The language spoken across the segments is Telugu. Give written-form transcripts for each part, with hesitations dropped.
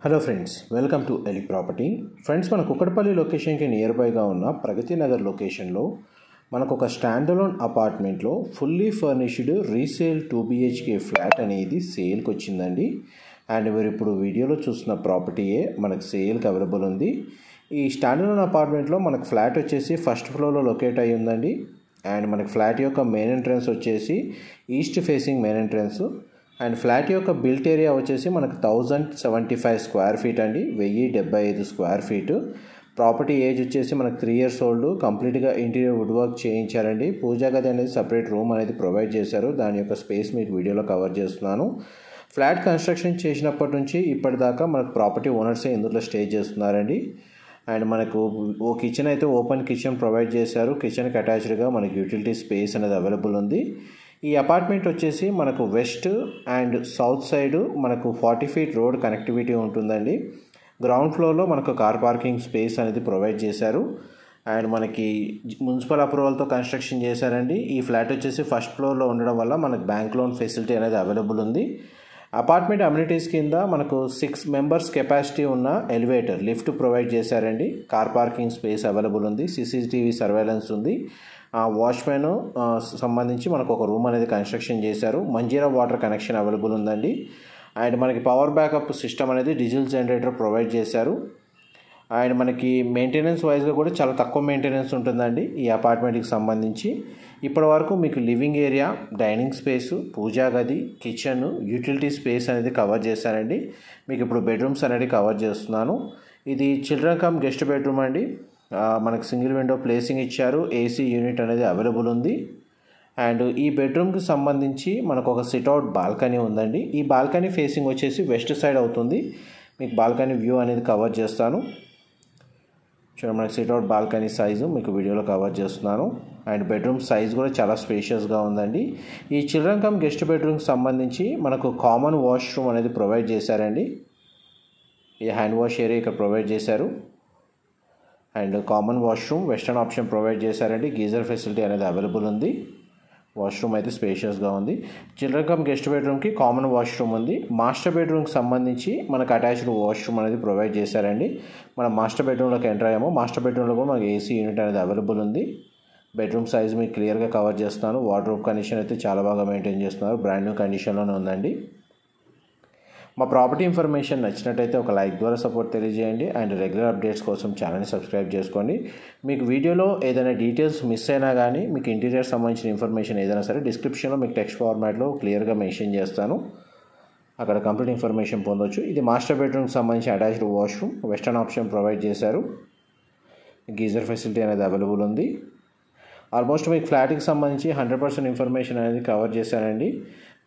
Hello friends, welcome to Eli property. Friends, మన కుక్కడపల్లి లొకేషన్కి నియర్ బైగా ఉన్న ప్రగతి నగర్ లొకేషన్లో మనకు ఒక స్టాండ్ అలోన్ అపార్ట్మెంట్లో fully furnished resale 2 BHK flat అనేది సేల్కి వచ్చిందండి. అండ్ మీరు ఇప్పుడు వీడియోలో చూస్తున్న ప్రాపర్టీయే మనకు సేల్కి అవైలబుల్ ఉంది. ఈ స్టాండ్ అలోన్ అపార్ట్మెంట్లో మనకు ఫ్లాట్ వచ్చేసి ఫస్ట్ ఫ్లోర్లో లొకేట్ అయ్యి ఉందండి. అండ్ మనకు ఫ్లాట్ యొక్క మెయిన్ ఎంట్రన్స్ వచ్చేసి east facing main entrance. And flat యొక్క బిల్ట్ ఏరియా వచ్చేసి మనకు 1075 స్క్వేర్ ఫీట్ అండి, 1075 స్క్వేర్ ఫీటు. ప్రాపర్టీ ఏజ్ వచ్చేసి మనకు 3 years ఓల్డ్. కంప్లీట్గా ఇంటీరియర్ వుడ్ వర్క్ చేయించారండి. పూజా గది అనేది సపరేట్ రూమ్ అనేది ప్రొవైడ్ చేశారు. దాని యొక్క స్పేస్ మీకు వీడియోలో కవర్ చేస్తున్నాను. ఫ్లాట్ కన్స్ట్రక్షన్ చేసినప్పటి నుంచి ఇప్పటిదాకా మనకు ప్రాపర్టీ ఓనర్సే ఇందులో స్టే చేస్తున్నారండి. అండ్ మనకు ఓ కిచెన్ అయితే ఓపెన్ కిచెన్ ప్రొవైడ్ చేశారు. కిచెన్కి అటాచ్డ్గా మనకి యూటిలిటీ స్పేస్ అనేది అవైలబుల్ ఉంది. ఈ అపార్ట్మెంట్ వచ్చేసి మనకు వెస్ట్ అండ్ సౌత్ సైడ్ మనకు 40 feet రోడ్ కనెక్టివిటీ ఉంటుందండి. గ్రౌండ్ ఫ్లోర్లో మనకు కార్ పార్కింగ్ స్పేస్ అనేది ప్రొవైడ్ చేశారు. అండ్ మనకి మున్సిపల్ అప్రూవల్తో కన్స్ట్రక్షన్ చేశారండి. ఈ ఫ్లాట్ వచ్చేసి ఫస్ట్ ఫ్లోర్లో ఉండడం వల్ల మనకు బ్యాంక్ లోన్ ఫెసిలిటీ అనేది అవైలబుల్ ఉంది. అపార్ట్మెంట్ అమ్యూనిటీస్ కింద మనకు 6 members కెపాసిటీ ఉన్న ఎలివేటర్ లిఫ్ట్ ప్రొవైడ్ చేశారండి. కార్ పార్కింగ్ స్పేస్ అవైలబుల్ ఉంది. CCTV సర్వేలెన్స్ ఉంది. వాచ్మెన్ సంబంధించి మనకు ఒక రూమ్ అనేది కన్స్ట్రక్షన్ చేశారు. మంజీరా వాటర్ కనెక్షన్ అవైలబుల్ ఉందండి. అండ్ మనకి పవర్ బ్యాకప్ సిస్టమ్ అనేది డీజిల్ జనరేటర్ ప్రొవైడ్ చేశారు. అండ్ మనకి మెయింటెనెన్స్ వైజ్గా కూడా చాలా తక్కువ మెయింటెనెన్స్ ఉంటుందండి ఈ అపార్ట్మెంట్కి సంబంధించి. ఇప్పటి వరకు మీకు లివింగ్ ఏరియా, డైనింగ్ స్పేసు, పూజా గది, కిచెన్, యూటిలిటీ స్పేస్ అనేది కవర్ చేశానండి. మీకు ఇప్పుడు బెడ్రూమ్స్ అనేది కవర్ చేస్తున్నాను. ఇది చిల్డ్రన్ కమ్ గెస్ట్ బెడ్రూమ్ అండి. మనకు సింగిల్ విండో ప్లేసింగ్ ఇచ్చారు. AC యూనిట్ అనేది అవైలబుల్ ఉంది. అండ్ ఈ బెడ్రూమ్కి సంబంధించి మనకు ఒక సిట్అవుట్ బాల్కనీ ఉందండి. ఈ బాల్కనీ ఫేసింగ్ వచ్చేసి వెస్ట్ సైడ్ అవుతుంది. మీకు బాల్కనీ వ్యూ అనేది కవర్ చేస్తాను. చూడండి, మనకి సిట్అవుట్ బాల్కనీ సైజు మీకు వీడియోలో కవర్ చేస్తున్నాను. అండ్ బెడ్రూమ్ సైజ్ కూడా చాలా స్పేషియస్గా ఉందండి. ఈ చిల్డ్రన్ కమ్ గెస్ట్ బెడ్రూమ్కి సంబంధించి మనకు కామన్ వాష్రూమ్ అనేది ప్రొవైడ్ చేశారండి. ఈ హ్యాండ్ వాష్ ఏరియా ఇక్కడ ప్రొవైడ్ చేశారు. And common washroom western option provide చేశారండి. గీజర్ ఫెసిలిటీ అనేది అవైలబుల్ ఉంది. వాష్రూమ్ అయితే స్పేషియస్గా ఉంది. చిల్డ్రన్ కమ్ గెస్ట్ బెడ్రూమ్కి కామన్ వాష్రూమ్ ఉంది. మాస్టర్ బెడ్రూమ్కి సంబంధించి మనకు అటాచ్డ్ వాష్రూమ్ అనేది ప్రొవైడ్ చేశారండి. మనం మాస్టర్ బెడ్రూమ్లోకి ఎంటర్ అయ్యాము. మాస్టర్ బెడ్రూమ్లో కూడా మనకి AC యూనిట్ అనేది అవైలబుల్ ఉంది. బెడ్రూమ్ సైజ్ మీకు క్లియర్గా కవర్ చేస్తాను. వార్డ్రోబ్ కండిషన్ అయితే చాలా బాగా మెయింటైన్ చేస్తున్నారు. బ్రాండ్ న్యూ కండిషన్లోనే ఉందండి. మా ప్రాపర్టీ ఇన్ఫర్మేషన్ నచ్చినట్టయితే ఒక లైక్ ద్వారా సపోర్ట్ తెలియజేయండి. అండ్ రెగ్యులర్ అప్డేట్స్ కోసం ఛానల్ని సబ్స్క్రైబ్ చేసుకోండి. మీకు వీడియోలో ఏదైనా డీటెయిల్స్ మిస్ అయినా కానీ, మీకు ఇంటీరియర్ సంబంధించిన ఇన్ఫర్మేషన్ ఏదైనా సరే డిస్క్రిప్షన్లో మీకు టెక్స్ట్ ఫార్మాట్లో క్లియర్గా మెన్షన్ చేస్తాను. అక్కడ కంప్లీట్ ఇన్ఫర్మేషన్ పొందొచ్చు. ఇది మాస్టర్ బెడ్రూమ్కి సంబంధించి attached washroom western option provide చేశారు. గీజర్ ఫెసిలిటీ అనేది అవైలబుల్ ఉంది. ఆల్మోస్ట్ మీకు ఫ్లాట్కి సంబంధించి 100% ఇన్ఫర్మేషన్ అనేది కవర్ చేశానండి.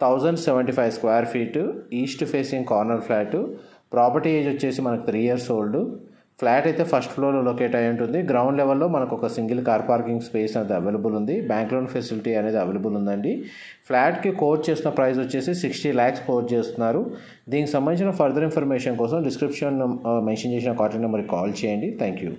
1075 square feet, east facing corner flat. Property age వచ్చేసి మనకు 3 years ఓల్డ్. ఫ్లాట్ అయితే ఫస్ట్ ఫ్లోర్లో లొకేట్ అయి ఉంటుంది. గ్రౌండ్ లెవెల్లో మనకు ఒక సింగిల్ కార్ పార్కింగ్ స్పేస్ అనేది అవైలబుల్ ఉంది. బ్యాంక్ లోన్ ఫెసిలిటీ అనేది అవైలబుల్ ఉందండి. ఫ్లాట్కి కోట్ చేసిన ప్రైస్ వచ్చేసి 60 lakhs కోట్ చేస్తున్నారు. దీనికి సంబంధించిన ఫర్దర్ ఇన్ఫర్మేషన్ కోసం డిస్క్రిప్షన్ మెన్షన్ చేసిన కాంటాక్ట్ నెంబర్కి కాల్ చేయండి. Thank you.